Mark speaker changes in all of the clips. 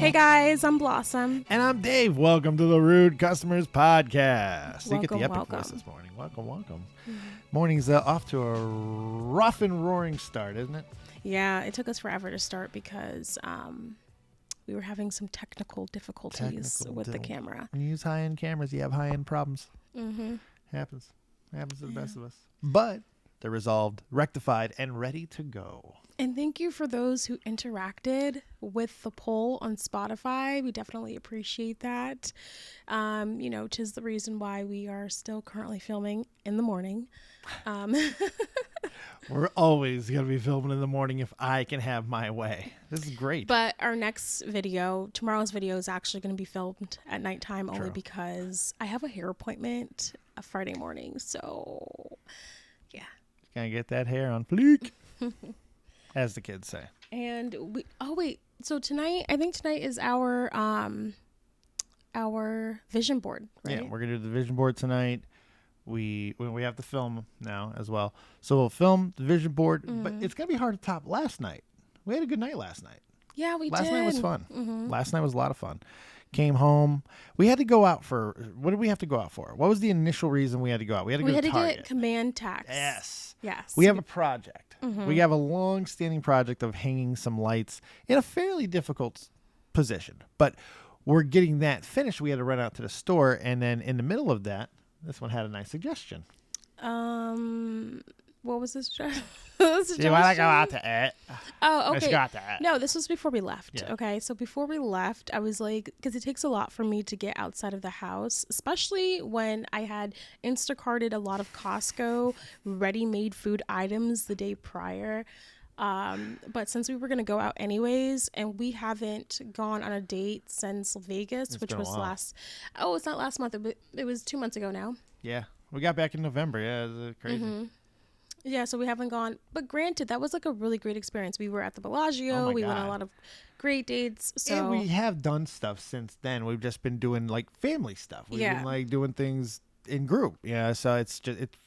Speaker 1: Hey guys, I'm Blossom.
Speaker 2: And I'm Dave. Welcome to the Rude Customers Podcast. You get the epic
Speaker 1: Welcome.
Speaker 2: voice this morning. Welcome. Mm-hmm. Morning's off to a rough and roaring start, isn't it?
Speaker 1: Yeah, it took us forever to start because we were having some technical difficulties with the camera.
Speaker 2: When you use high-end cameras, you have high-end problems.
Speaker 1: Mm-hmm.
Speaker 2: Happens to the best of us. But they're resolved, rectified, and ready to go.
Speaker 1: And thank you for those who interacted with the poll on Spotify. We definitely appreciate that. 'Tis the reason why we are still currently filming in the morning.
Speaker 2: We're always going to be filming in the morning if I can have my way. This is great.
Speaker 1: But our next video, tomorrow's video, is actually going to be filmed at nighttime only
Speaker 2: True.
Speaker 1: because I have a hair appointment Friday morning. So, yeah.
Speaker 2: Gotta get that hair on fleek, as the kids say.
Speaker 1: And so tonight, I think tonight is our vision board, right?
Speaker 2: Yeah, we're gonna do the vision board tonight. We have to film now as well, so we'll film the vision board. But it's gonna be hard to top last night. We had a good night last night.
Speaker 1: Yeah, we did.
Speaker 2: Last night was fun.
Speaker 1: Mm-hmm.
Speaker 2: Last night was a lot of fun. Came home. We had to go out for. What did we have to go out for? What was the initial reason we had to go out? We had to go to Target.
Speaker 1: Get command tax.
Speaker 2: Yes. We have a project.
Speaker 1: Mm-hmm.
Speaker 2: We have a long-standing project of hanging some lights in a fairly difficult position, but we're getting that finished. We had to run out to the store, and then in the middle of that, this one had a nice suggestion.
Speaker 1: What was this?
Speaker 2: Do you want to go out to it?
Speaker 1: Oh,
Speaker 2: Let's
Speaker 1: okay.
Speaker 2: go out to it.
Speaker 1: No, this was before we left.
Speaker 2: Yeah.
Speaker 1: Okay, so before we left, I was like, because it takes a lot for me to get outside of the house, especially when I had Instacarted a lot of Costco ready-made food items the day prior. But since we were going to go out anyways, and we haven't gone on a date since Vegas, which was it's not last month, it was 2 months ago now.
Speaker 2: Yeah, we got back in November. Yeah, it was crazy.
Speaker 1: Mm-hmm. Yeah, so we haven't gone. But granted, that was like a really great experience. We were at the Bellagio. We went on a lot of great dates. So
Speaker 2: And we have done stuff since then. We've just been doing like family stuff. We've been like doing things in group. Yeah, so it's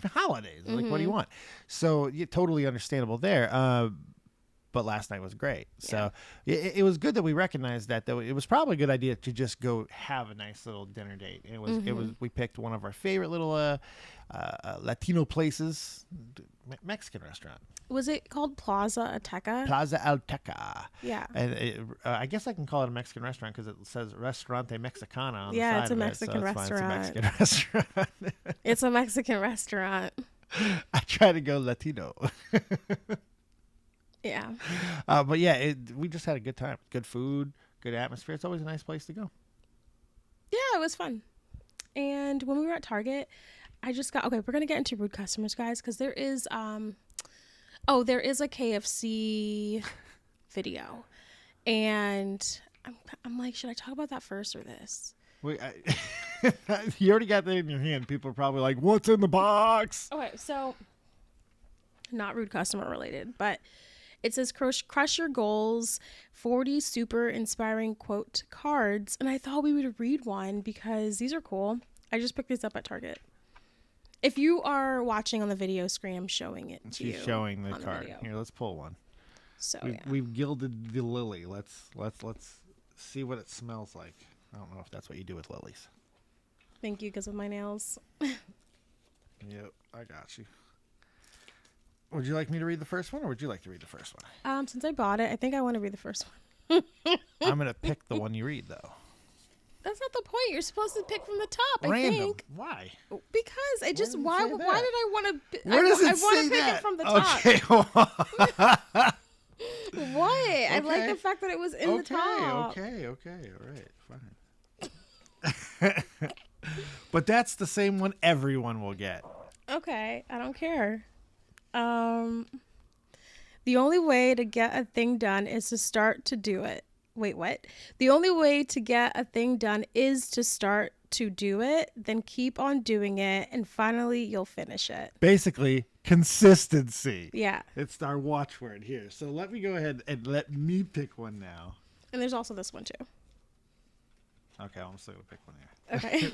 Speaker 2: holidays. Like, what do you want? So totally understandable there. But last night was great. So it was good that we recognized that, though. It was probably a good idea to just go have a nice little dinner date. It was we picked one of our favorite little Latino places, Mexican restaurant.
Speaker 1: Was it called Plaza Azteca?
Speaker 2: Plaza Azteca.
Speaker 1: Yeah.
Speaker 2: And I guess I can call it a Mexican restaurant because it says Restaurante Mexicana on the side.
Speaker 1: Yeah, it's a
Speaker 2: of
Speaker 1: Mexican restaurant.
Speaker 2: It's a Mexican restaurant.
Speaker 1: It's a Mexican restaurant.
Speaker 2: I try to go Latino.
Speaker 1: Yeah.
Speaker 2: But yeah, we just had a good time. Good food, good atmosphere. It's always a nice place to go.
Speaker 1: Yeah, it was fun. And when we were at Target, I just got, we're going to get into rude customers, guys, because there is, there is a KFC video. And I'm like, should I talk about that first or this?
Speaker 2: Wait, you already got that in your hand. People are probably like, what's in the box?
Speaker 1: Okay, so not rude customer related, but it says crush your goals, 40 super inspiring quote cards. And I thought we would read one because these are cool. I just picked these up at Target. If you are watching on the video screen, I'm showing it to you.
Speaker 2: She's showing the card. Here, let's pull one.
Speaker 1: So
Speaker 2: we've gilded the lily. Let's see what it smells like. I don't know if that's what you do with lilies.
Speaker 1: Thank you because of my nails.
Speaker 2: Yep, I got you. Would you like me to read the first one, or would you like to read the first
Speaker 1: one? Since I bought it, I think I want to read the first one.
Speaker 2: I'm going to pick the one you read, though.
Speaker 1: That's not the point. You're supposed to pick from the top,
Speaker 2: Random.
Speaker 1: I think.
Speaker 2: Why?
Speaker 1: Because I just, why did I want to,
Speaker 2: Where does it
Speaker 1: I
Speaker 2: say
Speaker 1: want to pick
Speaker 2: that?
Speaker 1: it from the top.
Speaker 2: Okay,
Speaker 1: What? Okay. I like the fact that it was in the top.
Speaker 2: Okay, all right, fine. But that's the same one everyone will get.
Speaker 1: Okay, I don't care. The only way to get a thing done is to start to do it. Wait, what? The only way to get a thing done is to start to do it, then keep on doing it, and finally you'll finish it.
Speaker 2: Basically, consistency.
Speaker 1: Yeah.
Speaker 2: It's our watchword here. So let me go ahead and let me pick one now.
Speaker 1: And there's also this one too.
Speaker 2: Okay, I'm still going to pick one here.
Speaker 1: Okay.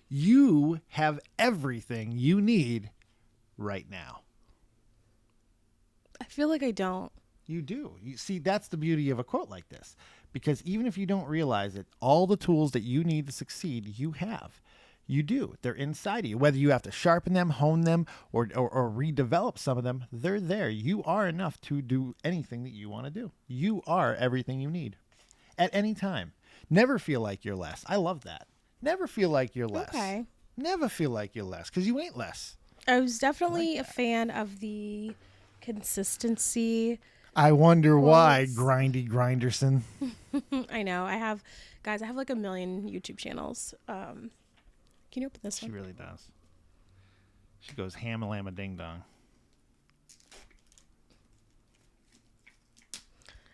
Speaker 2: You have everything you need right now.
Speaker 1: I feel like I don't.
Speaker 2: You do. You see, that's the beauty of a quote like this. Because even if you don't realize it, all the tools that you need to succeed, you have. You do. They're inside of you. Whether you have to sharpen them, hone them, or redevelop some of them, they're there. You are enough to do anything that you want to do. You are everything you need at any time. Never feel like you're less. I love that. Never feel like you're less.
Speaker 1: Okay.
Speaker 2: Never feel like you're less, because you ain't less.
Speaker 1: I was definitely a fan of the consistency.
Speaker 2: I wonder why, Grindy Grinderson.
Speaker 1: I know. I have like a million YouTube channels. Can you open this one?
Speaker 2: She really does. She goes ham-a-lamma ding-dong.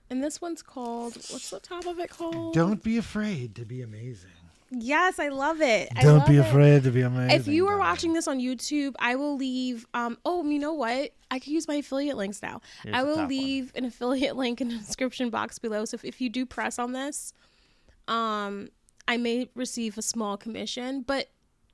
Speaker 1: And this one's called, what's the top of it called?
Speaker 2: Don't be afraid to be amazing.
Speaker 1: Yes, I love it.
Speaker 2: Don't be afraid to be amazing.
Speaker 1: If you are watching this on YouTube, I will leave. You know what? I could use my affiliate links now. I will leave an affiliate link in the description box below. So if you do press on this, I may receive a small commission. But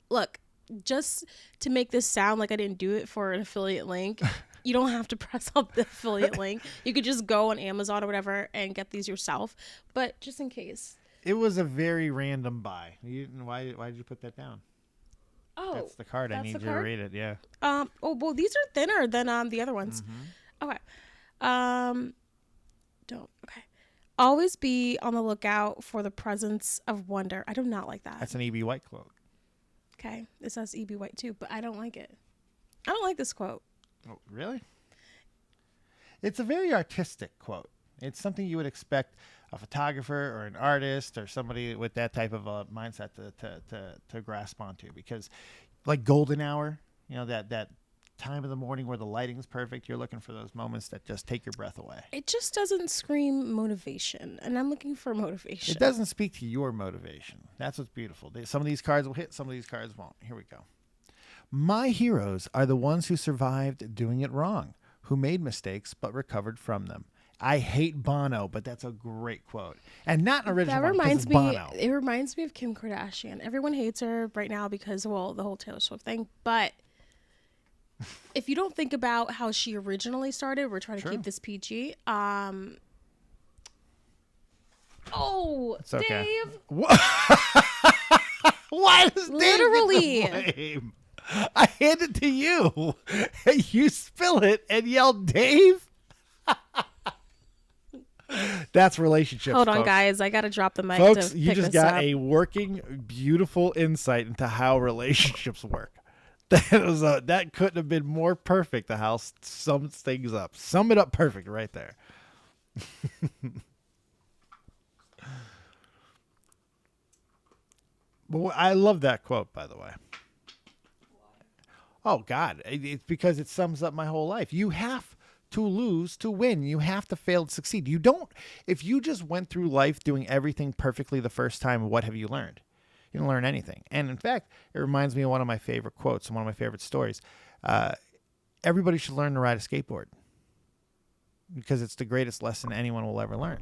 Speaker 1: look, just to make this sound like I didn't do it for an affiliate link, you don't have to press on the affiliate link. You could just go on Amazon or whatever and get these yourself. But just in case.
Speaker 2: It was a very random buy. Why did you put that down?
Speaker 1: Oh,
Speaker 2: that's the card. I need you to read it. Yeah.
Speaker 1: Well, these are thinner than the other ones.
Speaker 2: Mm-hmm.
Speaker 1: Okay. Okay. Always be on the lookout for the presence of wonder. I do not like that.
Speaker 2: That's an E.B. White quote.
Speaker 1: Okay. It says E.B. White too, but I don't like it. I don't like this quote.
Speaker 2: Oh, really? It's a very artistic quote. It's something you would expect a photographer or an artist or somebody with that type of a mindset to grasp onto, because like golden hour, that time of the morning where the lighting is perfect, you're looking for those moments that just take your breath away.
Speaker 1: It just doesn't scream motivation, and I'm looking for motivation.
Speaker 2: It doesn't speak to your motivation. That's what's beautiful. Some of these cards will hit, some of these cards won't. Here we go. My heroes are the ones who survived doing it wrong, who made mistakes but recovered from them. I hate Bono, but that's a great quote. And not an original one, because it's Bono.
Speaker 1: It reminds me of Kim Kardashian. Everyone hates her right now because, well, the whole Taylor Swift thing. But if you don't think about how she originally started, we're trying to keep this PG.
Speaker 2: It's okay.
Speaker 1: Dave.
Speaker 2: Why does Dave
Speaker 1: literally
Speaker 2: get the blame? I hand it to you. You spill it and yell, Dave. That's relationships.
Speaker 1: Hold on,
Speaker 2: folks.
Speaker 1: guys. I got to drop the mic.
Speaker 2: Folks,
Speaker 1: to
Speaker 2: you
Speaker 1: pick
Speaker 2: just
Speaker 1: this
Speaker 2: got
Speaker 1: up.
Speaker 2: a working, beautiful insight into how relationships work. That couldn't have been more perfect to how sums things up. Sum it up perfect right there. But I love that quote, by the way. Oh, God. It's because it sums up my whole life. You have to lose to win. You have to fail to succeed. You don't. If you just went through life doing everything perfectly the first time, what have you learned? You don't learn anything. And in fact, it reminds me of one of my favorite quotes and one of my favorite stories. Everybody should learn to ride a skateboard, because it's the greatest lesson anyone will ever learn.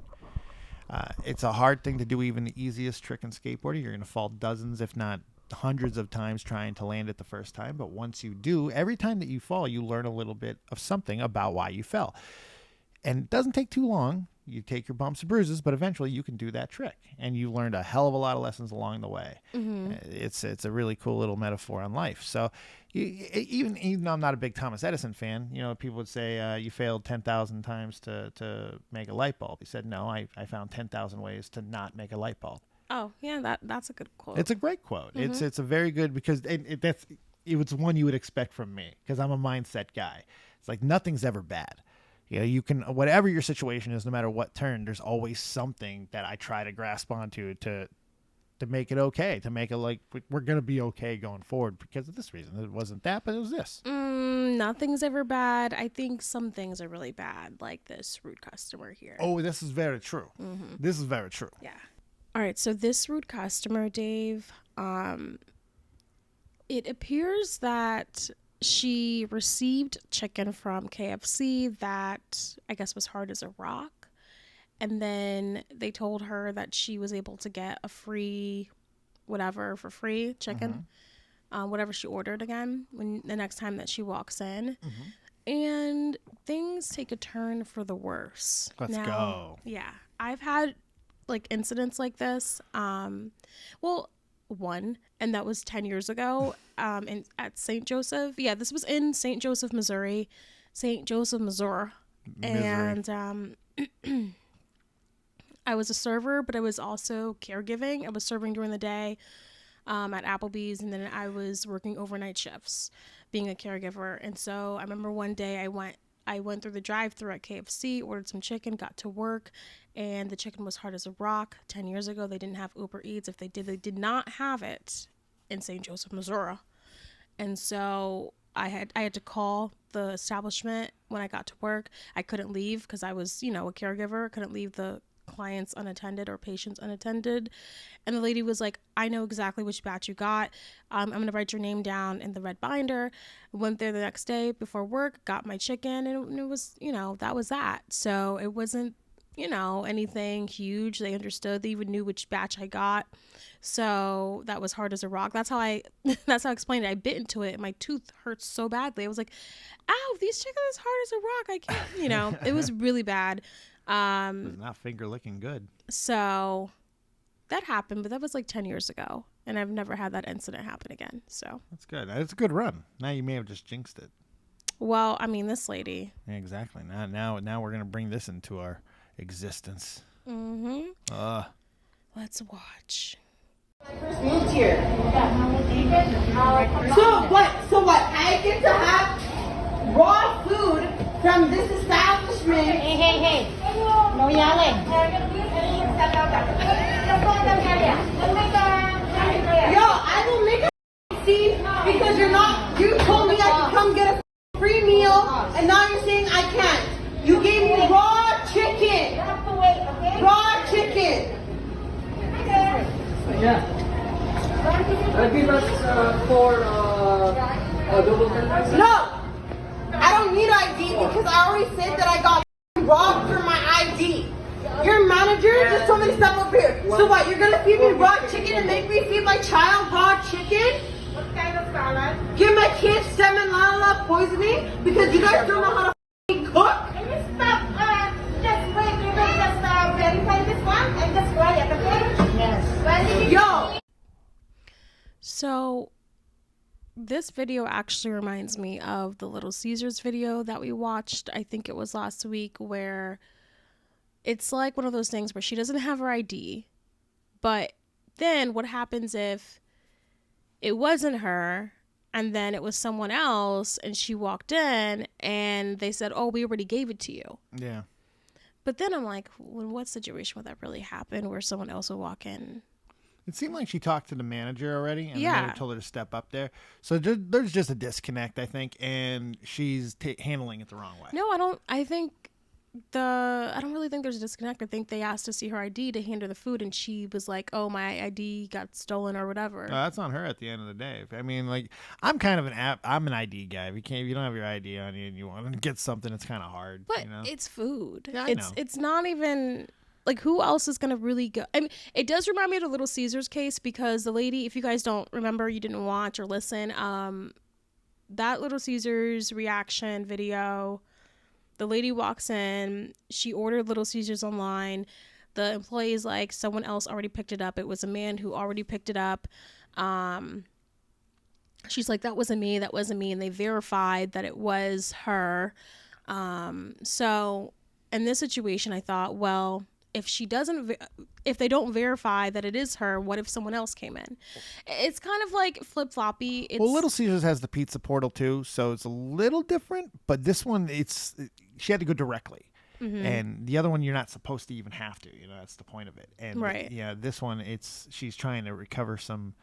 Speaker 2: It's a hard thing to do, even the easiest trick in skateboarding. You're going to fall dozens, if not hundreds of times trying to land it the first time. But once you do, every time that you fall, you learn a little bit of something about why you fell. And it doesn't take too long. You take your bumps and bruises, but eventually you can do that trick. And you learned a hell of a lot of lessons along the way. Mm-hmm. It's a really cool little metaphor on life. So even though I'm not a big Thomas Edison fan, people would say you failed 10,000 times to make a light bulb. He said, no, I found 10,000 ways to not make a light bulb.
Speaker 1: Oh, yeah, that's a good quote.
Speaker 2: It's a great quote. Mm-hmm. It's a very good, because it's one you would expect from me, because I'm a mindset guy. It's like nothing's ever bad. You can, whatever your situation is, no matter what turn, there's always something that I try to grasp onto to make it okay, to make it like we're going to be okay going forward because of this reason. It wasn't that, but it was this.
Speaker 1: Nothing's ever bad. I think some things are really bad, like this rude customer here.
Speaker 2: Oh, this is very true. Mm-hmm. This is very true.
Speaker 1: Yeah. All right. So this rude customer, Dave, it appears that she received chicken from KFC that I guess was hard as a rock. And then they told her that she was able to get a free whatever for free chicken, whatever she ordered again when the next time that she walks in. Mm-hmm. And things take a turn for the worse.
Speaker 2: Let's go.
Speaker 1: Yeah, I've had like incidents like this. Well, one, and that was 10 years ago. At St. Joseph. Yeah, this was in St. Joseph, Missouri. St. Joseph, Missouri. And I was a server, but I was also caregiving. I was serving during the day at Applebee's, and then I was working overnight shifts being a caregiver. And so I remember one day I went through the drive-thru at KFC, ordered some chicken, got to work, and the chicken was hard as a rock. 10 years ago, they didn't have Uber Eats. If they did not have it in St. Joseph, Missouri. And so I had to call the establishment when I got to work. I couldn't leave because I was, a caregiver. I couldn't leave the clients unattended or patients unattended. And the lady was like, I know exactly which batch you got. I'm going to write your name down in the red binder. Went there the next day before work, got my chicken, and it was, that was that. So it wasn't, anything huge. They understood. They even knew which batch I got. So that was hard as a rock. That's how I explained it. I bit into it and my tooth hurts so badly. I was like, ow, these chicken is hard as a rock. I can't, it was really bad.
Speaker 2: It's not finger licking good.
Speaker 1: So that happened, but that was like 10 years ago. And I've never had that incident happen again. So
Speaker 2: that's good. It's a good run. Now you may have just jinxed it.
Speaker 1: Well, I mean, this lady.
Speaker 2: Yeah, exactly. Now we're going to bring this into our existence.
Speaker 1: Mm-hmm. Let's watch.
Speaker 3: I first moved here. So what? I get to have raw food from this establishment. Hey. No yelling. Yo, I will make a scene because you told me I could come get a free meal and now you're saying I can't. You gave me raw chicken. You have to wait, okay? Raw chicken.
Speaker 4: Yeah. Give us for double ten.
Speaker 3: No, I don't need ID because I already said that I got robbed for my ID. Your manager just told me to step up here. So what? You're gonna feed me raw chicken and make me feed my child raw chicken? What kind of salad? Give my kids salmonella poisoning because you guys don't know how to cook? Can you stop? Just wait. You will just verify this one and just quiet, okay? Yes. Yo.
Speaker 1: So this video actually reminds me of the Little Caesars video that we watched. I think it was last week, where it's like one of those things where she doesn't have her ID, but then what happens if it wasn't her and then it was someone else and she walked in and they said, oh, we already gave it to you.
Speaker 2: Yeah.
Speaker 1: But then I'm like, well, what situation would that really happen where someone else would walk in?
Speaker 2: It seemed like she talked to the manager already, and the
Speaker 1: Yeah.
Speaker 2: manager told her to step up there. So there's just a disconnect, I think, and she's handling it the wrong way.
Speaker 1: No, I don't. I don't really think there's a disconnect. I think they asked to see her ID to hand her the food, and she was like, "Oh, my ID got stolen or whatever."
Speaker 2: That's on her at the end of the day. I mean, like, I'm kind of I'm an ID guy. If you don't have your ID on you and you want to get something, it's kind of hard.
Speaker 1: But
Speaker 2: you know?
Speaker 1: it's food.
Speaker 2: Yeah, I know.
Speaker 1: It's not even. Like, who else is going to really go? I mean, it does remind me of the Little Caesars case because the lady, if you guys don't remember, you didn't watch or listen, that Little Caesars reaction video, the lady walks in, she ordered Little Caesars online. The employee is like, someone else already picked it up. It was a man who already picked it up. She's like, that wasn't me. And they verified that it was her. So in this situation, I thought, well, if they don't verify that it is her, what if someone else came in? It's kind of like flip-floppy.
Speaker 2: Well, Little Caesars has the pizza portal too, so it's a little different, but this one, she had to go directly. Mm-hmm. And the other one, you're not supposed to even have to, that's the point of it. And
Speaker 1: right.
Speaker 2: Yeah, this one, she's trying to recover some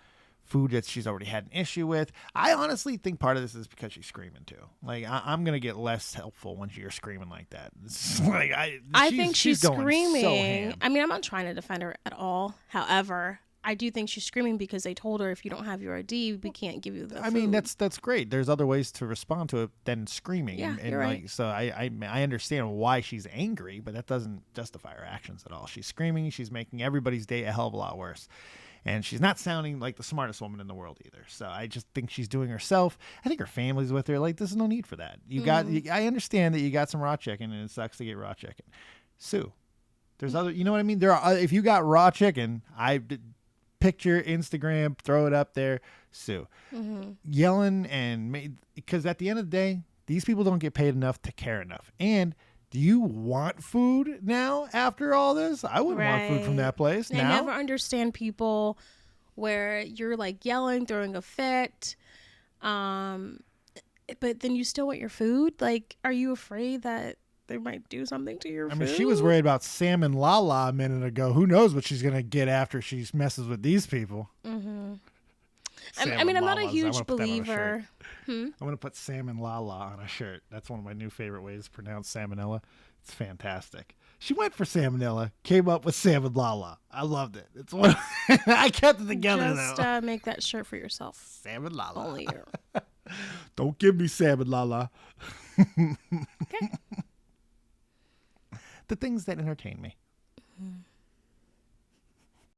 Speaker 2: food that she's already had an issue with. I honestly think part of this is because she's screaming too. Like, I'm gonna get less helpful when you're screaming like that. It's like
Speaker 1: I think she's screaming.
Speaker 2: So ham.
Speaker 1: I mean, I'm not trying to defend her at all. However, I do think she's screaming because they told her, if you don't have your ID, we can't give you the food.
Speaker 2: I mean, that's great. There's other ways to respond to it than screaming.
Speaker 1: Yeah,
Speaker 2: and
Speaker 1: you're right.
Speaker 2: Like, so I understand why she's angry, but that doesn't justify her actions at all. She's screaming. She's making everybody's day a hell of a lot worse. and she's not sounding like the smartest woman in the world either. So I just think she's doing herself. I think her family's with her. Like, there's no need for that. I understand that you got some raw chicken, and it sucks to get raw chicken. Sue, there's other. You know what I mean? There are. If you got raw chicken, picture, Instagram, throw it up there. Sue, yelling because at the end of the day, these people don't get paid enough to care enough. And do you want food now after all this? I wouldn't want food from that place now.
Speaker 1: I never understand people where you're like yelling, throwing a fit, but then you still want your food. Like, are you afraid that they might do something to your food?
Speaker 2: I mean, she was worried about Salmon Lala a minute ago. Who knows what she's going to get after she messes with these people.
Speaker 1: I mean, I'm not a huge believer.
Speaker 2: I'm going to put Salmon Lala on a shirt. That's one of my new favorite ways to pronounce salmonella. It's fantastic. She went for salmonella, came up with Salmon Lala. I loved it. It's one. I kept it together
Speaker 1: Just make that shirt for yourself.
Speaker 2: Salmon Lala.
Speaker 1: Only you.
Speaker 2: Don't give me Salmon Lala.
Speaker 1: Okay.
Speaker 2: The things that entertain me.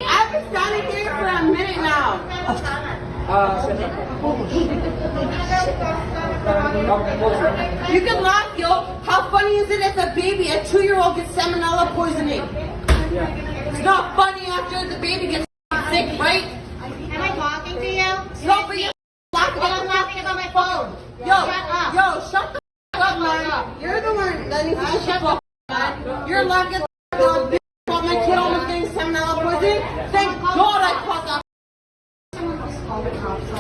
Speaker 3: I've been standing here for a minute now. You can laugh, yo. How funny is it if a 2-year-old gets salmonella poisoning? It's not funny after the baby gets sick, right?
Speaker 5: Am I talking to you?
Speaker 3: No, but you're laughing.
Speaker 5: I'm laughing about my phone.
Speaker 3: Shut the up, man. You're the one that needs to shut up, man. You're laughing about my kid almost getting salmonella poisoning. Thank God I caught that. Call the cops.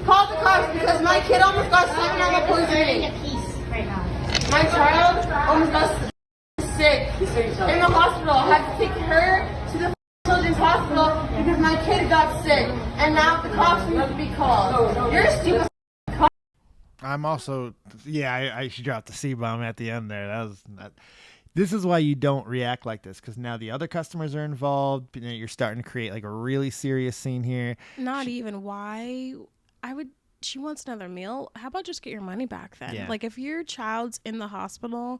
Speaker 3: Call the cops because my kid almost got salmonella poisoning. My child almost got sick in the hospital. I had to take her to the children's hospital because my kid got sick. And now the cops need to be called. You're a stupid.
Speaker 2: I'm also, she dropped the C-bomb at the end there. This is why you don't react like this, because now the other customers are involved. You're starting to create like a really serious scene here.
Speaker 1: Even why she wants another meal. How about just get your money back then?
Speaker 2: Yeah.
Speaker 1: Like, if your child's in the hospital,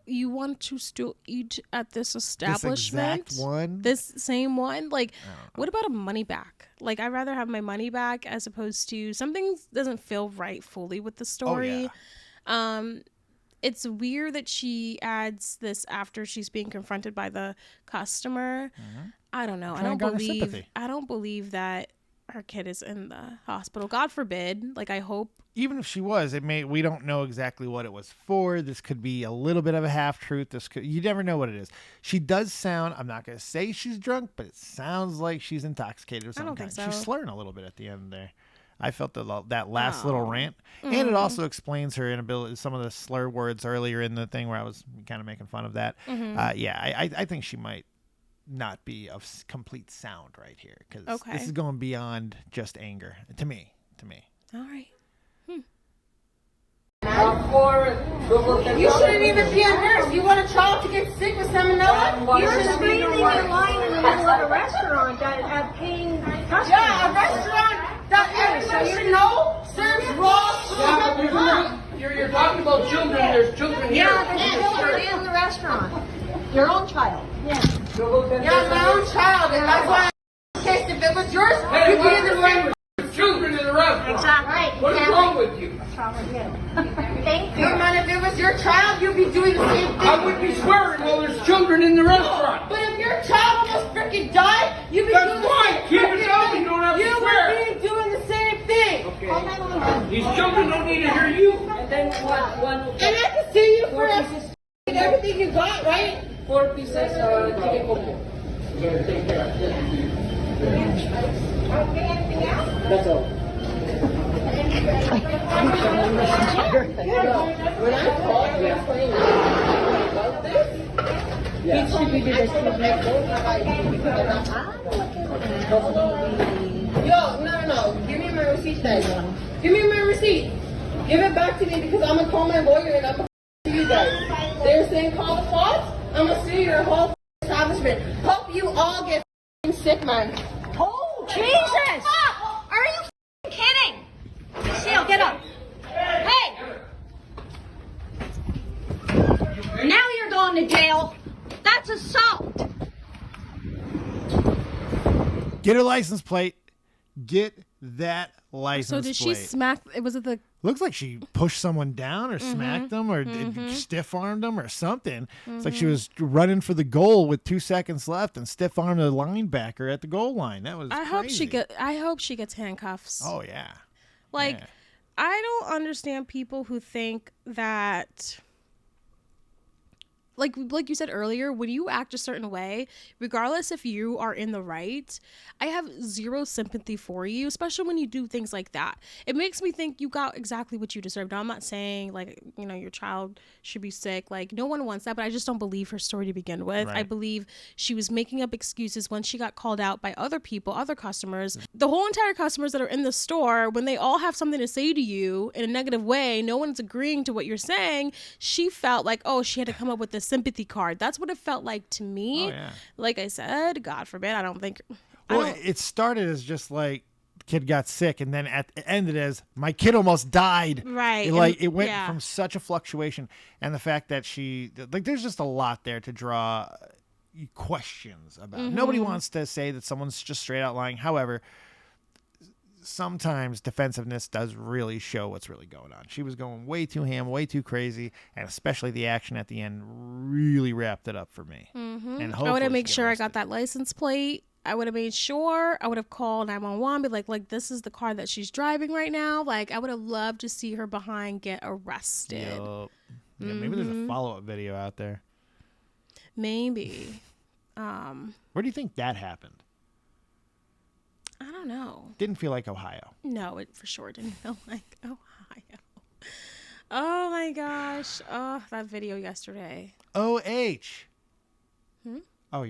Speaker 1: you want to still eat at this establishment, this same one, like, what about a money back? Like, I'd rather have my money back as opposed to something doesn't feel right fully with the story. It's weird that she adds this after she's being confronted by the customer. I don't know. I don't believe that her kid is in the hospital. God forbid. Like, I hope.
Speaker 2: Even if she was, we don't know exactly what it was for. This could be a little bit of a half truth. You never know what it is. She does sound, I'm not going to say she's drunk, but it sounds like she's intoxicated or something.
Speaker 1: I don't think so.
Speaker 2: She's slurring a little bit at the end there. I felt that last little rant. And it also explains her inability, some of the slur words earlier in the thing where I was kind of making fun of that. I think she might not be of complete sound right here, because this is going beyond just anger to me.
Speaker 1: All right.
Speaker 3: You shouldn't even be a nurse. You want a child to get sick with salmonella?
Speaker 5: You're screaming in line in the middle of a restaurant that have paying customers.
Speaker 3: Yeah, a restaurant that everyone should know serves raw food.
Speaker 4: You're talking about children. There's children here.
Speaker 5: Yeah, there's children in the restaurant. Your own child. Yeah.
Speaker 3: Yeah, my own child, and that's why in case if it was yours,
Speaker 4: Hey,
Speaker 3: you'd be in the same.
Speaker 4: Children in the restaurant.
Speaker 5: Exactly.
Speaker 4: What is wrong with you?
Speaker 5: Thank you.
Speaker 3: No, man, if it was your child, you'd be doing the same thing.
Speaker 4: I would be swearing while there's children in the restaurant.
Speaker 3: But if your child almost freaking died, you'd be doing the
Speaker 4: fine.
Speaker 3: same
Speaker 4: Keep it
Speaker 3: freaking
Speaker 4: up.
Speaker 3: thing.
Speaker 4: You don't have to
Speaker 3: You
Speaker 4: swear.
Speaker 3: would be doing the same thing.
Speaker 4: Okay. These children don't need to hear you.
Speaker 5: And then one
Speaker 3: And I can see you for everything you got, right?
Speaker 4: 4 pieces chicken combo. Take care. That's all.
Speaker 3: When I called you saying about this, he told me no. Give me my receipt then. Give me my receipt. Give it back to me because I'm gonna call my lawyer and I'm gonna sue you guys. They're saying call the cops. I'm gonna sue your whole establishment. Hope you all get sick, man.
Speaker 5: Oh, Jesus! Are you kidding? Seal, get up. Hey! Now you're going to jail. That's a
Speaker 2: Get her license plate. Get that license plate.
Speaker 1: So did she smack? Was it the?
Speaker 2: Looks like she pushed someone down or smacked them or stiff-armed them or something. It's like she was running for the goal with 2 seconds left and stiff-armed a linebacker at the goal line. That was crazy.
Speaker 1: I hope she gets handcuffs.
Speaker 2: Oh, yeah.
Speaker 1: Like, I don't understand people who think that... Like you said earlier, when you act a certain way, regardless if you are in the right, I have zero sympathy for you, especially when you do things like that. It makes me think you got exactly what you deserved. Now, I'm not saying, like, you know, your child should be sick. Like, no one wants that, but I just don't believe her story to begin with.
Speaker 2: Right.
Speaker 1: I believe she was making up excuses when she got called out by other people, other customers. The whole entire customers that are in the store, when they all have something to say to you in a negative way, no one's agreeing to what you're saying, she felt like, oh, she had to come up with this sympathy card. That's what it felt like to me.
Speaker 2: Oh, yeah.
Speaker 1: Like I said, God forbid, I don't think...
Speaker 2: Well, it started as just like kid got sick, and then at the end it is my kid almost died.
Speaker 1: Right.
Speaker 2: It went from such a fluctuation, and the fact that there's just a lot there to draw questions about. Nobody wants to say that someone's just straight out lying. However, sometimes defensiveness does really show what's really going on. She was going way too ham, way too crazy, and especially the action at the end really wrapped it up for me. And
Speaker 1: I would have made sure I got that license plate. I would have made sure. I would have called 911, be like, this is the car that she's driving right now. Like, I would have loved to see her behind get arrested.
Speaker 2: Yep. Yeah, maybe there's a follow-up video out there.
Speaker 1: Maybe.
Speaker 2: Where do you think that happened?
Speaker 1: I don't know.
Speaker 2: Didn't feel like Ohio.
Speaker 1: No, it for sure didn't feel like Ohio. Oh my gosh. Oh, that video yesterday.
Speaker 2: OH. Oh,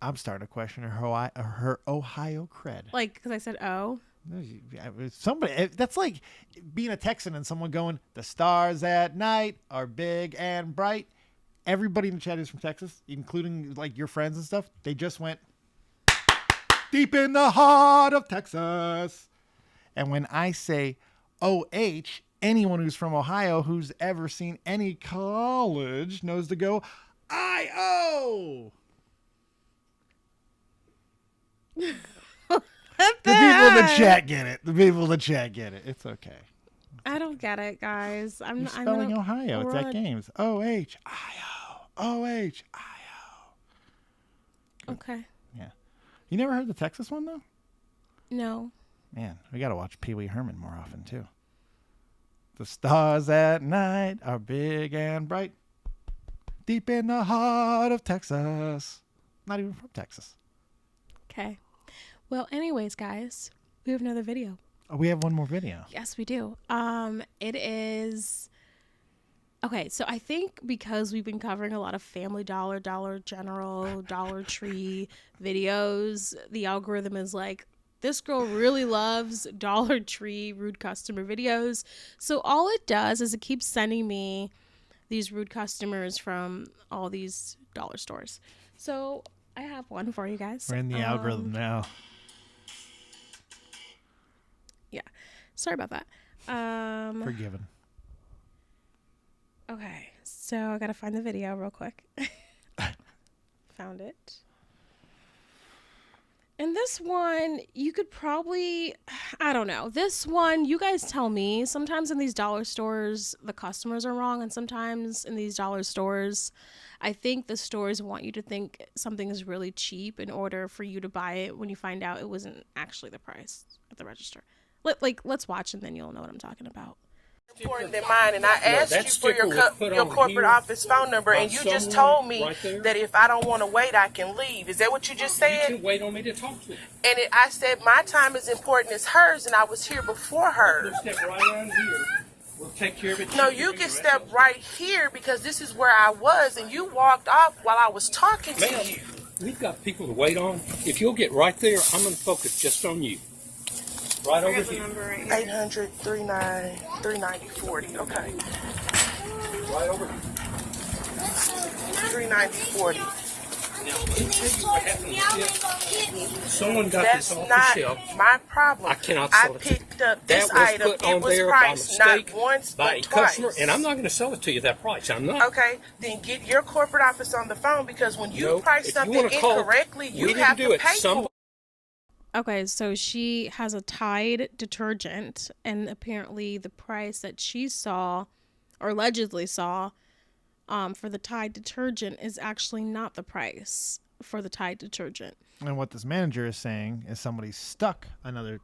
Speaker 2: I'm starting to question her Ohio cred.
Speaker 1: Like, because I said, oh.
Speaker 2: Somebody, that's like being a Texan and someone going, the stars at night are big and bright. Everybody in the chat is from Texas, including like your friends and stuff. They just went deep in the heart of Texas. And when I say OH, anyone who's from Ohio who's ever seen any college knows to go I-O. The people in the chat get it. The people in the chat get it. It's okay.
Speaker 1: I don't get it, guys.
Speaker 2: You're spelling Ohio. It's at games. O-H-I-O. O-H-I-O.
Speaker 1: Okay.
Speaker 2: Yeah. You never heard the Texas one, though?
Speaker 1: No.
Speaker 2: Man, we got to watch Pee Wee Herman more often, too. The stars at night are big and bright. Deep in the heart of Texas. Not even from Texas.
Speaker 1: Okay. Well, anyways, guys, we have another video.
Speaker 2: Oh, we have one more video.
Speaker 1: Yes, we do. It is... Okay, so I think because we've been covering a lot of Family Dollar, Dollar General, Dollar Tree videos, the algorithm is like, this girl really loves Dollar Tree rude customer videos. So all it does is it keeps sending me these rude customers from all these dollar stores. So I have one for you guys.
Speaker 2: We're in the algorithm now.
Speaker 1: Yeah. Sorry about that.
Speaker 2: Forgiven.
Speaker 1: Okay. So I got to find the video real quick. Found it. And this one, you could probably, I don't know. This one, you guys tell me. Sometimes in these dollar stores, the customers are wrong. And sometimes in these dollar stores, I think the stores want you to think something is really cheap in order for you to buy it when you find out it wasn't actually the price at the register. Let's watch and then you'll know what I'm talking about.
Speaker 6: Important than mine, and I asked you for your corporate office phone number, and you just told me that if I don't want to wait, I can leave. Is that what you just said?
Speaker 7: You can wait on me to talk to you.
Speaker 6: And I said my time is important as hers, and I was here before her.
Speaker 7: We'll step right on here. We'll take care of it.
Speaker 6: No, you can step right here because this is where I was, and you walked off while I was talking to you.
Speaker 7: We've got people to wait on. If you'll get right there, I'm going to focus just on you. Right over here.
Speaker 6: 800-39-390-40. Okay.
Speaker 7: Right over here.
Speaker 6: 390-40.
Speaker 7: Now, let me tell you what happened is someone got
Speaker 6: That's
Speaker 7: this off
Speaker 6: not
Speaker 7: the shelf.
Speaker 6: my problem.
Speaker 7: I cannot
Speaker 6: I
Speaker 7: sell it to you.
Speaker 6: picked up
Speaker 7: That
Speaker 6: this
Speaker 7: was
Speaker 6: item.
Speaker 7: put on
Speaker 6: It was
Speaker 7: there by
Speaker 6: priced not
Speaker 7: mistake
Speaker 6: once
Speaker 7: by a
Speaker 6: but twice.
Speaker 7: customer, and I'm not going to sell it to you that price. I'm not.
Speaker 6: Okay, then get your corporate office on the phone because when you
Speaker 7: No,
Speaker 6: price
Speaker 7: if you
Speaker 6: something
Speaker 7: wanna call,
Speaker 6: incorrectly,
Speaker 7: we
Speaker 6: you
Speaker 7: didn't
Speaker 6: have
Speaker 7: do
Speaker 6: to
Speaker 7: it.
Speaker 6: pay for it.
Speaker 1: Okay, so she has a Tide detergent, and apparently the price that she saw, or allegedly saw, for the Tide detergent is actually not the price for the Tide detergent.
Speaker 2: And what this manager is saying is somebody stuck another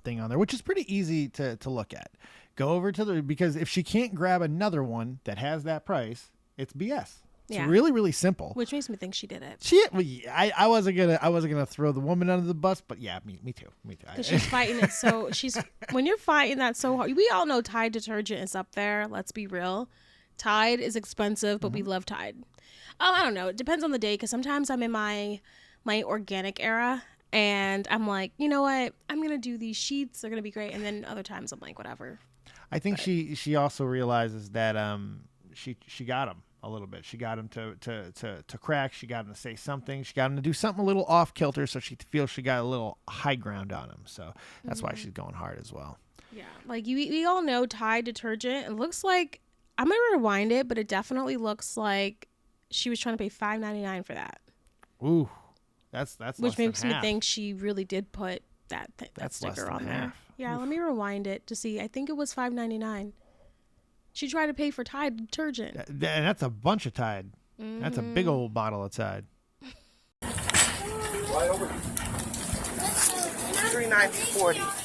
Speaker 2: thing on there, which is pretty easy to look at. Go over to because if she can't grab another one that has that price, it's BS. It's really, really simple.
Speaker 1: Which makes me think she did it.
Speaker 2: I wasn't gonna throw the woman under the bus, but yeah, me too.
Speaker 1: Because she's fighting it so when you're fighting that so hard, we all know Tide detergent is up there. Let's be real. Tide is expensive, but we love Tide. I don't know. It depends on the day because sometimes I'm in my organic era and I'm like, you know what? I'm gonna do these sheets. They're gonna be great. And then other times I'm like, whatever.
Speaker 2: I think she also realizes that she got him a little bit. She got him to crack. She got him to say something. She got him to do something a little off kilter, so she feels she got a little high ground on him. So that's why she's going hard as well.
Speaker 1: Yeah, like we all know Tide detergent. It looks like I'm gonna rewind it, but it definitely looks like she was trying to pay $5.99 for that.
Speaker 2: Ooh, that's
Speaker 1: which makes me
Speaker 2: half.
Speaker 1: think she really did put that sticker on there.
Speaker 2: Half.
Speaker 1: Yeah,
Speaker 2: Oof.
Speaker 1: let me rewind it to see. I think it was $5.99. She tried to pay for Tide detergent.
Speaker 2: And that's a bunch of Tide. That's a big old bottle of Tide.
Speaker 7: Right over here.
Speaker 6: $3.90.40.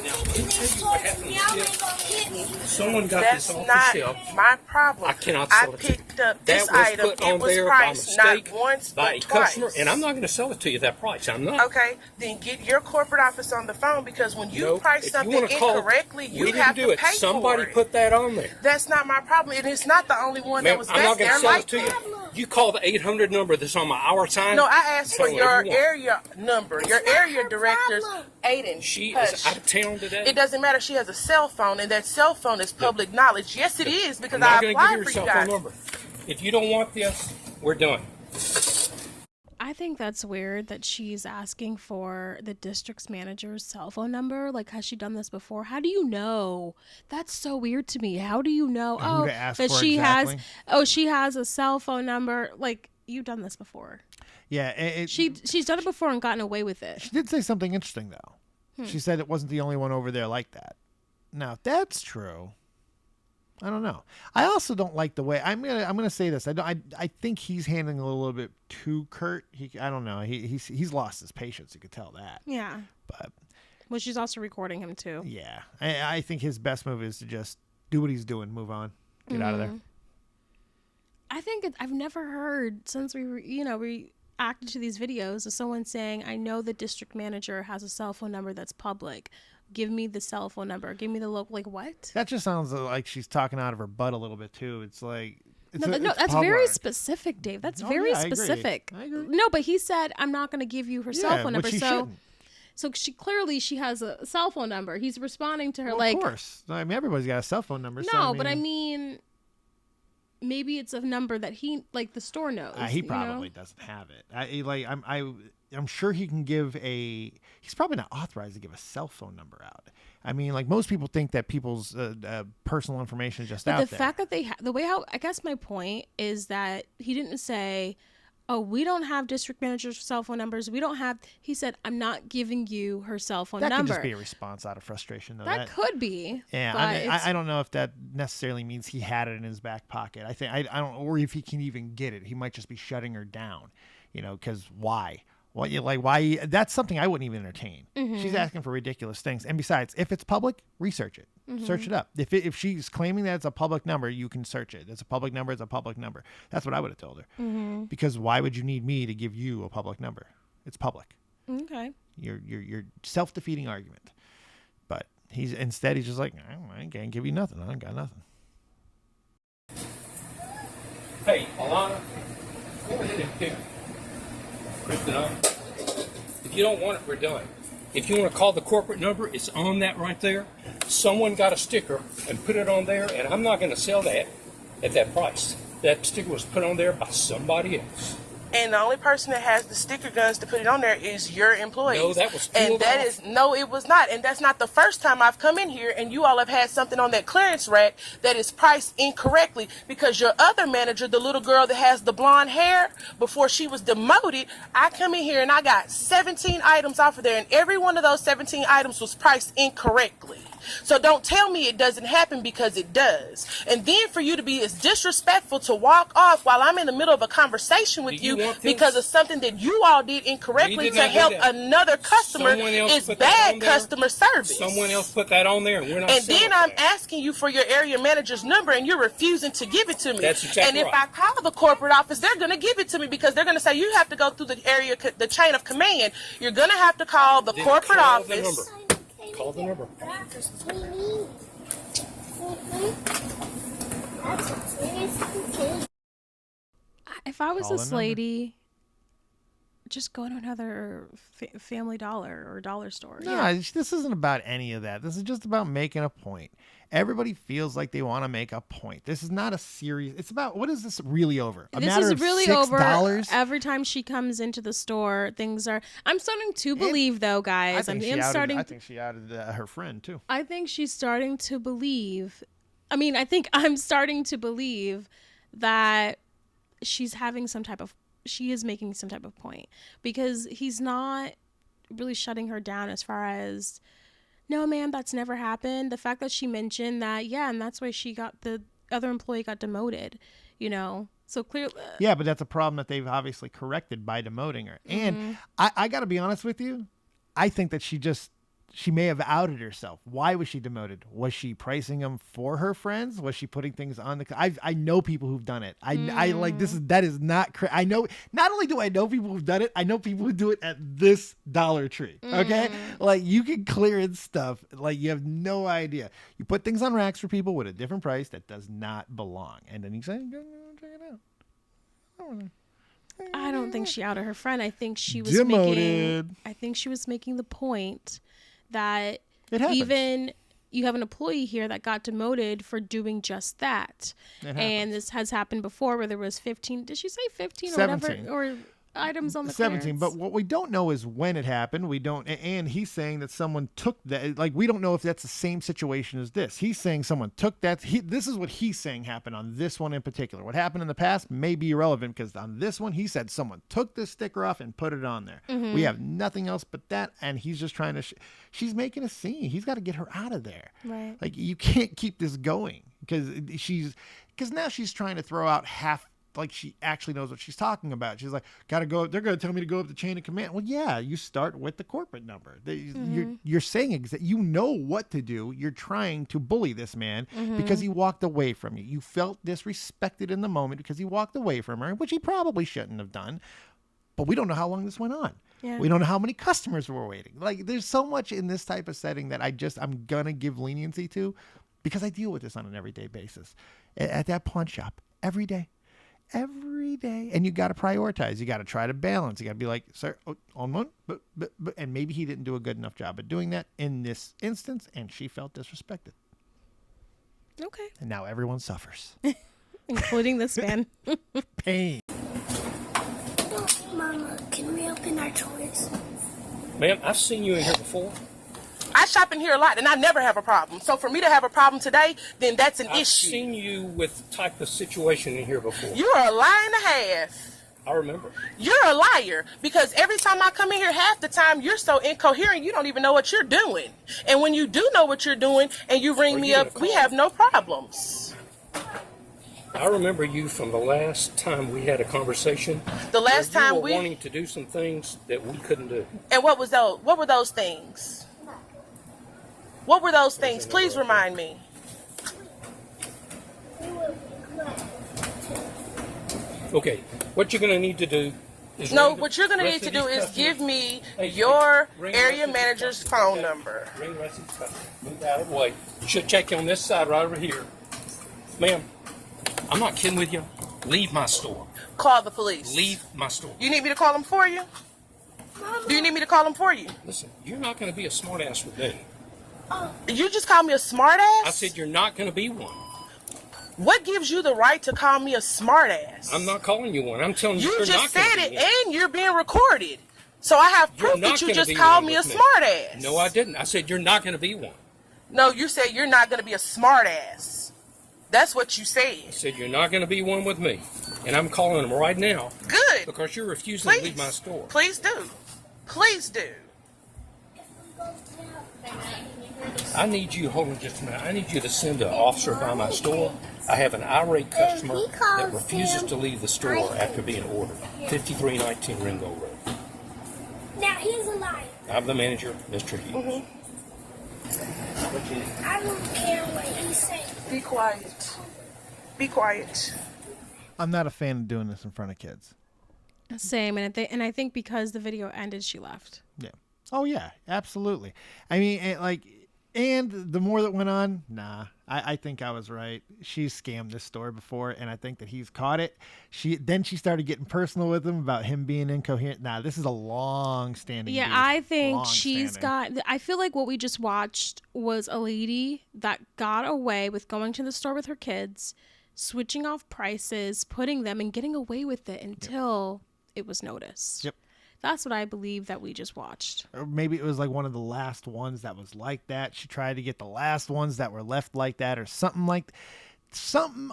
Speaker 7: Now, let me tell you what happened is someone got
Speaker 6: That's
Speaker 7: this off
Speaker 6: not
Speaker 7: the shelf.
Speaker 6: my problem.
Speaker 7: I cannot
Speaker 6: I
Speaker 7: sell it to you.
Speaker 6: picked up
Speaker 7: That
Speaker 6: this
Speaker 7: was
Speaker 6: item.
Speaker 7: put on
Speaker 6: It was
Speaker 7: there by
Speaker 6: priced not
Speaker 7: mistake
Speaker 6: once
Speaker 7: by
Speaker 6: but
Speaker 7: a customer,
Speaker 6: twice.
Speaker 7: and I'm not going to sell it to you that price. I'm not.
Speaker 6: Okay, then get your corporate office on the phone because when you
Speaker 7: No,
Speaker 6: price
Speaker 7: if
Speaker 6: something
Speaker 7: you want to call,
Speaker 6: incorrectly, you
Speaker 7: we
Speaker 6: have
Speaker 7: didn't do
Speaker 6: to
Speaker 7: it.
Speaker 6: pay
Speaker 7: Somebody
Speaker 6: for it.
Speaker 7: put that on there.
Speaker 6: That's not my problem, and it's not the only one that
Speaker 7: Ma'am,
Speaker 6: was
Speaker 7: I'm not
Speaker 6: back
Speaker 7: going
Speaker 6: there
Speaker 7: to sell
Speaker 6: like
Speaker 7: it to you.
Speaker 6: that.
Speaker 7: You call the 800 number that's on my hour sign.
Speaker 6: No, I asked for
Speaker 7: Tell
Speaker 6: your
Speaker 7: whatever you want.
Speaker 6: area number. Your area director's Aiden.
Speaker 7: She
Speaker 6: Hush.
Speaker 7: is out of town today.
Speaker 6: It doesn't matter. She has a cell phone, and that cell phone is public knowledge. Yes, it is because
Speaker 7: I'm not
Speaker 6: I
Speaker 7: going to give
Speaker 6: applied
Speaker 7: you your
Speaker 6: for you
Speaker 7: cell
Speaker 6: guys.
Speaker 7: phone number. If you don't want this, we're done.
Speaker 1: I think that's weird that she's asking for the district's manager's cell phone number. Like, has she done this before? How do you know? That's so weird to me. How do you know?
Speaker 2: Who to ask
Speaker 1: that
Speaker 2: for
Speaker 1: she
Speaker 2: exactly?
Speaker 1: she has a cell phone number. Like, you've done this before.
Speaker 2: Yeah,
Speaker 1: She's done it before and gotten away with it.
Speaker 2: She did say something interesting though. She said it wasn't the only one over there like that. Now, if that's true, I don't know. I also don't like the way I'm gonna say this. I think he's handling a little bit too curt. I don't know. He's lost his patience. You could tell that.
Speaker 1: Yeah.
Speaker 2: But
Speaker 1: Well, she's also recording him too.
Speaker 2: yeah, I think his best move is to just do what he's doing, move on, get out of there.
Speaker 1: I think I've never heard since we reacted to these videos of someone saying, "I know the district manager has a cell phone number that's public. Give me the cell phone number. Give me the local." Like what?
Speaker 2: That just sounds like she's talking out of her butt a little bit too. It's like it's
Speaker 1: That's very specific, Dave. That's
Speaker 2: Oh,
Speaker 1: very
Speaker 2: yeah, I agree.
Speaker 1: specific.
Speaker 2: I agree.
Speaker 1: No, but he said, "I'm not going to give you her cell phone number."
Speaker 2: Which she
Speaker 1: So,
Speaker 2: shouldn't.
Speaker 1: so she clearly has a cell phone number. He's responding to her
Speaker 2: Well,
Speaker 1: like,
Speaker 2: of course. I mean, everybody's got a cell phone number.
Speaker 1: "No,
Speaker 2: so,
Speaker 1: but I mean, maybe it's a number that the store knows."
Speaker 2: He
Speaker 1: you know?
Speaker 2: probably doesn't have it. I'm sure he can give he's probably not authorized to give a cell phone number out. I mean, like most people think that people's personal information is just
Speaker 1: But
Speaker 2: out
Speaker 1: the
Speaker 2: there.
Speaker 1: fact that the way how I guess my point is that he didn't say, "Oh, we don't have district managers' cell phone numbers. We don't have." He said, "I'm not giving you her cell phone
Speaker 2: that
Speaker 1: number."
Speaker 2: could just be a response out of frustration, though.
Speaker 1: That could be.
Speaker 2: Yeah,
Speaker 1: but
Speaker 2: I mean, I don't know if that necessarily means he had it in his back pocket. I think I don't, or if he can even get it. He might just be shutting her down, because why? What you like? Why? That's something I wouldn't even entertain. She's asking for ridiculous things. And besides, if it's public, research it, search it up. If she's claiming that it's a public number, you can search it. It's a public number. It's a public number. That's what I would have told her. Because why would you need me to give you a public number? It's public.
Speaker 1: Okay.
Speaker 2: Your self-defeating argument. But he's just like, I can't give you nothing. I ain't got nothing.
Speaker 7: Hey, Alana, go ahead and pick Kristen up. If you don't want it, we're done. If you want to call the corporate number, it's on that right there. Someone got a sticker and put it on there, and I'm not going to sell that at that price. That sticker was put on there by somebody else.
Speaker 6: And the only person that has the sticker guns to put it on there is your employees.
Speaker 7: No, that was
Speaker 6: and that
Speaker 7: off.
Speaker 6: is no, it was not. And that's not the first time I've come in here and you all have had something on that clearance rack that is priced incorrectly, because your other manager, the little girl that has the blonde hair, before she was demoted, I come in here and I got 17 items off of there, and every one of those 17 items was priced incorrectly. So don't tell me it doesn't happen, because it does. And then for you to be as disrespectful to walk off while I'm in the middle of a conversation with you because of something that you all did incorrectly to help another customer is bad customer service.
Speaker 7: Someone else put that on there, and we're not.
Speaker 6: And then I'm asking you for your area manager's number, and you're refusing to give it to me.
Speaker 7: That's exactly
Speaker 6: and if I call the corporate office, they're going to give it to me, because they're going to say you have to go through the chain of command. You're going to have to call the corporate office.
Speaker 7: Call the number.
Speaker 1: If I was this lady, just go to another Family Dollar or dollar store.
Speaker 2: No, this isn't about any of that. This is just about making a point. Everybody feels like they want to make a point. This is not a serious. It's about, what is this really over?
Speaker 1: This is really over. Every time she comes into the store, things are. I'm starting to believe, though, guys.
Speaker 2: I think she outed her friend too.
Speaker 1: I think she's starting to believe. I think I'm starting to believe that she's having some type of. She is making some type of point, because he's not really shutting her down as far as, no, ma'am, that's never happened. The fact that she mentioned that, yeah, and that's why the other employee got demoted, so clearly.
Speaker 2: Yeah, but that's a problem that they've obviously corrected by demoting her. And I got to be honest with you. I think that she may have outed herself. Why was she demoted? Was she pricing them for her friends? Was she putting things on the? I know people who've done it. I like this. That is not. I know. Not only do I know people who've done it, I know people who do it at this Dollar Tree. Okay, like you can clearance stuff like you have no idea. You put things on racks for people with a different price that does not belong, and then you say, "Go check it out."
Speaker 1: I don't think she outed her friend. I think she was
Speaker 2: demoted.
Speaker 1: I think she was making the point that
Speaker 2: happens.
Speaker 1: Even you have an employee here that got demoted for doing just that. And this has happened before where there was 15, did she say 15 or
Speaker 2: 17.
Speaker 1: whatever, or items on the
Speaker 2: 17,
Speaker 1: clearance?
Speaker 2: but what we don't know is when it happened. We don't, and he's saying that someone took that. Like, we don't know if that's the same situation as this. He's saying someone took that. This is what he's saying happened on this one in particular. What happened in the past may be irrelevant, because on this one, he said someone took this sticker off and put it on there. We have nothing else but that, and he's just trying to. She's making a scene. He's got to get her out of there.
Speaker 1: Right.
Speaker 2: Like, you can't keep this going, because now she's trying to throw out half. Like, she actually knows what she's talking about. She's like, gotta go. They're gonna tell me to go up the chain of command. Well, yeah, you start with the corporate number. You're saying you know what to do. You're trying to bully this man because he walked away from you. You felt disrespected in the moment because he walked away from her, which he probably shouldn't have done. But we don't know how long this went on.
Speaker 1: Yeah.
Speaker 2: We don't know how many customers were waiting. Like, there's so much in this type of setting that I'm gonna give leniency to, because I deal with this on an everyday basis at that pawn shop every day. And you got to prioritize. You got to try to balance. You got to be like, sir, on one, but and maybe he didn't do a good enough job at doing that in this instance, and she felt disrespected.
Speaker 1: Okay.
Speaker 2: And now everyone suffers,
Speaker 1: including this man.
Speaker 2: Pain.
Speaker 5: Mama, can we open our toys?
Speaker 7: Ma'am, I've seen you in here before.
Speaker 6: I shop in here a lot, and I never have a problem. So for me to have a problem today, then that's an issue.
Speaker 7: I've seen you with type of situation in here before.
Speaker 6: You are a liar and a half.
Speaker 7: I remember.
Speaker 6: You're a liar, because every time I come in here, half the time you're so incoherent, you don't even know what you're doing. And when you do know what you're doing and you ring me up, we have no problems.
Speaker 7: I remember you from the last time we had a conversation.
Speaker 6: The last time
Speaker 7: you were wanting to do some things that we couldn't do.
Speaker 6: And what were those things? What were those things? Please remind me.
Speaker 7: Okay, what you're going to need to do is...
Speaker 6: what you're going to need to do is give me your area manager's phone number.
Speaker 7: Ring the rest of these customers. Move out of the way. You should check you on this side right over here. Ma'am, I'm not kidding with you. Leave my store.
Speaker 6: Call the police.
Speaker 7: Leave my store.
Speaker 6: You need me to call them for you? Do you need me to call them for you?
Speaker 7: Listen, you're not going to be a smart ass with me.
Speaker 6: You just called me a smart ass?
Speaker 7: I said you're not going to be one.
Speaker 6: What gives you the right to call me a smartass?
Speaker 7: I'm not calling you one. I'm telling you,
Speaker 6: You
Speaker 7: you're
Speaker 6: just
Speaker 7: not
Speaker 6: said
Speaker 7: gonna
Speaker 6: it,
Speaker 7: be one.
Speaker 6: and you're being recorded. So I have
Speaker 7: You're
Speaker 6: proof
Speaker 7: not
Speaker 6: that you
Speaker 7: gonna
Speaker 6: just
Speaker 7: be
Speaker 6: called
Speaker 7: one
Speaker 6: me a
Speaker 7: with me.
Speaker 6: smartass.
Speaker 7: No, I didn't. I said you're not going to be one.
Speaker 6: No, you said you're not going to be a smartass. That's what you said.
Speaker 7: I said you're not going to be one with me. And I'm calling them right now.
Speaker 6: Good.
Speaker 7: Because you're refusing to leave my store.
Speaker 6: Please do. Please do.
Speaker 7: I need you, hold on just a minute. I need you to send an officer by my store. I have an irate customer that refuses to leave the store after being ordered. 5319 Ringo Road.
Speaker 5: Now he's a liar.
Speaker 7: I'm the manager, Mr. Hughes.
Speaker 5: I don't care what he says.
Speaker 6: Be quiet. Be quiet.
Speaker 2: I'm not a fan of doing this in front of kids.
Speaker 1: Same, and I think because the video ended, she left.
Speaker 2: Yeah. Oh yeah, absolutely. I mean, and the more that went on, I think I was right. She's scammed this store before, and I think that he's caught it. She started getting personal with him about him being incoherent. This is a long-standing.
Speaker 1: Yeah,
Speaker 2: beef.
Speaker 1: I think I feel like what we just watched was a lady that got away with going to the store with her kids, switching off prices, putting them, and getting away with it until it was noticed.
Speaker 2: Yep.
Speaker 1: That's what I believe that we just watched.
Speaker 2: Or maybe it was like one of the last ones that was like that. She tried to get the last ones that were left like that, or something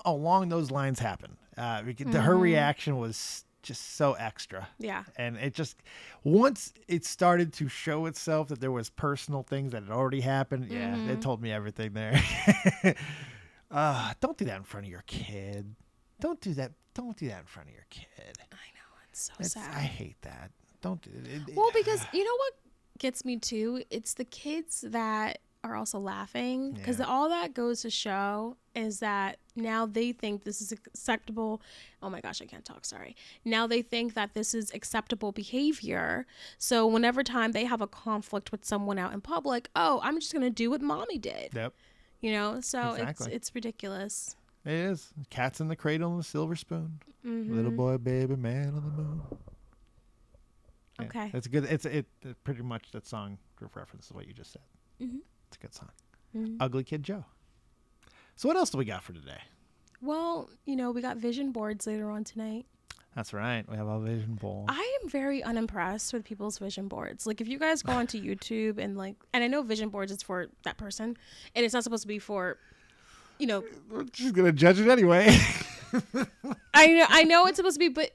Speaker 2: along those lines happened. Her reaction was just so extra.
Speaker 1: Yeah.
Speaker 2: And it just, once it started to show itself that there was personal things that had already happened, it told me everything there. Don't do that in front of your kid. Don't do that. Don't do that in front of your kid.
Speaker 1: I know. It's so sad.
Speaker 2: I hate that. Don't do it.
Speaker 1: Well, because you know what gets me too? It's the kids that are also laughing, because all that goes to show is that now they think this is acceptable. Oh my gosh, I can't talk. Sorry. Now they think that this is acceptable behavior. So whenever time they have a conflict with someone out in public, I'm just going to do what mommy did.
Speaker 2: Yep.
Speaker 1: You know, so
Speaker 2: Exactly.
Speaker 1: it's ridiculous.
Speaker 2: It is. Cat's in the cradle and the silver spoon. Little boy, baby, man on the moon. Yeah,
Speaker 1: Okay.
Speaker 2: It's good. It's pretty much that song references what you just said. It's a good song. Ugly Kid Joe. So what else do we got for today?
Speaker 1: Well, we got vision boards later on tonight.
Speaker 2: That's right. We have a vision board.
Speaker 1: I am very unimpressed with people's vision boards. Like, if you guys go onto YouTube and I know vision boards is for that person, and it's not supposed to be for,
Speaker 2: She's gonna judge it anyway.
Speaker 1: I know it's supposed to be, but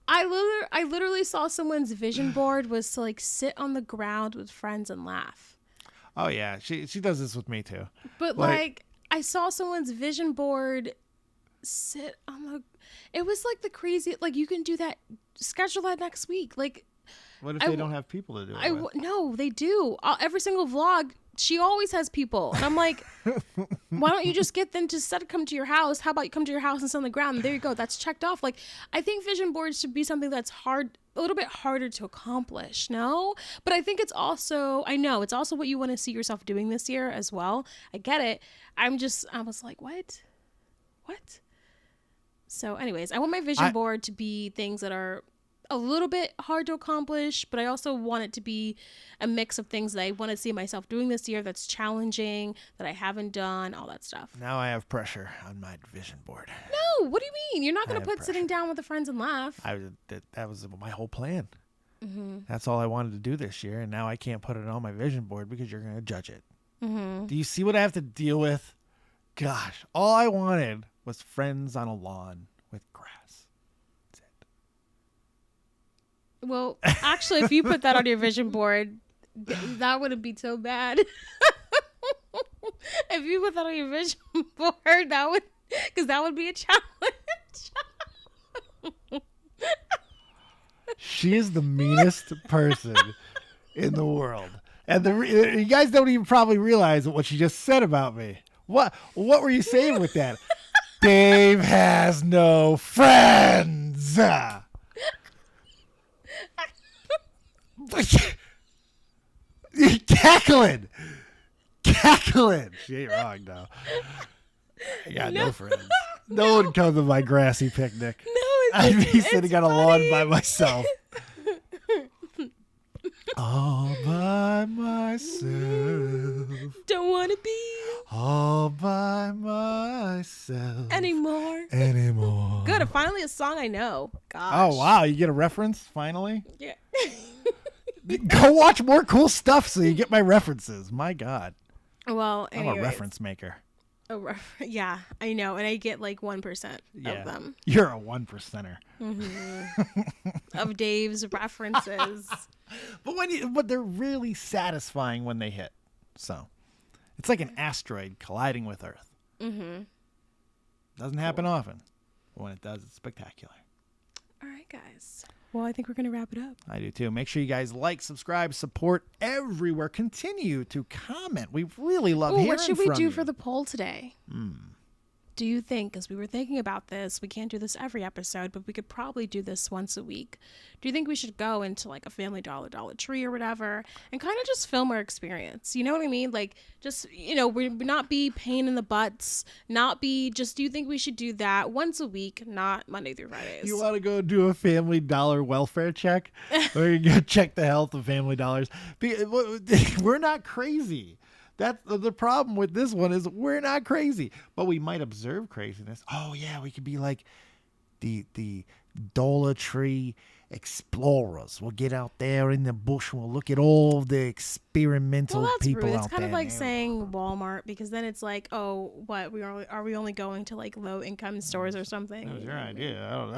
Speaker 1: I literally saw someone's vision board was to sit on the ground with friends and laugh.
Speaker 2: Oh yeah, she does this with me too.
Speaker 1: But I saw someone's vision board sit on the. It was the crazy. You can do that. Schedule that next week.
Speaker 2: What if they don't have people to do it with?
Speaker 1: No, they do. Every single vlog, she always has people. And I'm like, why don't you just get them to come to your house? How about you come to your house and sit on the ground? And there you go. That's checked off. I think vision boards should be something that's a little bit harder to accomplish. No? But I think it's also what you want to see yourself doing this year as well. I get it. I was like, what? What? So anyways, I want my vision board to be things that are a little bit hard to accomplish, but I also want it to be a mix of things that I want to see myself doing this year that's challenging, that I haven't done, all that stuff.
Speaker 2: Now I have pressure on my vision board.
Speaker 1: No, what do you mean? You're not going to put sitting down with the friends and laugh.
Speaker 2: That was my whole plan. That's all I wanted to do this year, and now I can't put it on my vision board because you're going to judge it. Do you see what I have to deal with? Gosh, all I wanted was friends on a lawn with grass.
Speaker 1: Well, actually, if you put that on your vision board, that wouldn't be so bad. If you put that on your vision board, that would be a challenge.
Speaker 2: She is the meanest person in the world. And you guys don't even probably realize what she just said about me. What were you saying with that? Dave has no friends. Cackling. She ain't wrong though. I got no friends. No one comes to my grassy picnic.
Speaker 1: No,
Speaker 2: I'd be sitting on a lawn by myself. All by myself.
Speaker 1: Don't want to be
Speaker 2: All by myself.
Speaker 1: anymore. Good. Finally, a song I know. Gosh.
Speaker 2: Oh, wow. You get a reference finally?
Speaker 1: Yeah.
Speaker 2: Go watch more cool stuff so you get my references. My God.
Speaker 1: Well,
Speaker 2: I'm a reference maker.
Speaker 1: Yeah, I know. And I get like 1% of them.
Speaker 2: You're a 1%er.
Speaker 1: Of Dave's references.
Speaker 2: But they're really satisfying when they hit. So it's like an asteroid colliding with Earth. Doesn't happen often. But when it does, it's spectacular.
Speaker 1: All right, guys. Well, I think we're going to wrap it up.
Speaker 2: I do too. Make sure you guys like, subscribe, support everywhere. Continue to comment. We really love hearing from you.
Speaker 1: What should we do for the poll today? Do you think, because we were thinking about this, we can't do this every episode, but we could probably do this once a week. Do you think we should go into like a Family Dollar, Dollar Tree or whatever and kind of just film our experience? You know what I mean? Like just, we not be pain in the butts, not be just, do you think we should do that once a week, not Monday through Fridays?
Speaker 2: You want to go do a Family Dollar welfare check? Or you go check the health of Family Dollars? We're not crazy. That's the problem with this one is we're not crazy, but we might observe craziness. Oh yeah, we could be like the Dollar Tree explorers. We'll get out there in the bush and we'll look at all the experimental people
Speaker 1: rude.
Speaker 2: out there.
Speaker 1: It's kind of like saying Walmart because then it's like, oh, what are we only going to like low income stores or something?
Speaker 2: That was your idea. I don't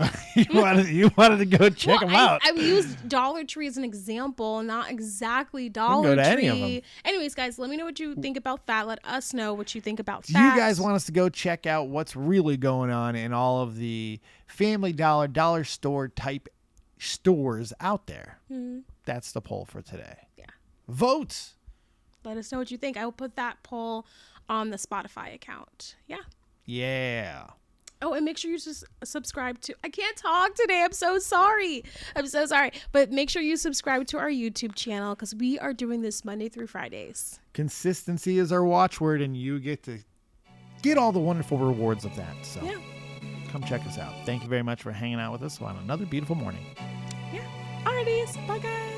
Speaker 2: know. you wanted to go check them out.
Speaker 1: I used Dollar Tree as an example, not exactly Dollar
Speaker 2: Tree.
Speaker 1: Any
Speaker 2: of them.
Speaker 1: Anyways, guys, let me know what you think about that. Let us know what you think about that.
Speaker 2: Do you guys want us to go check out what's really going on in all of the Family Dollar, Dollar Store type stores out there? That's the poll for today.
Speaker 1: Yeah.
Speaker 2: Vote.
Speaker 1: Let us know what you think. I will put that poll on the Spotify account. Yeah.
Speaker 2: Yeah.
Speaker 1: Oh, and make sure you just subscribe to... I can't talk today. I'm so sorry. But make sure you subscribe to our YouTube channel because we are doing this Monday through Fridays.
Speaker 2: Consistency is our watchword, and you get to get all the wonderful rewards of that. So come check us out. Thank you very much for hanging out with us on another beautiful morning.
Speaker 1: Yeah. Alrighty. Bye, guys.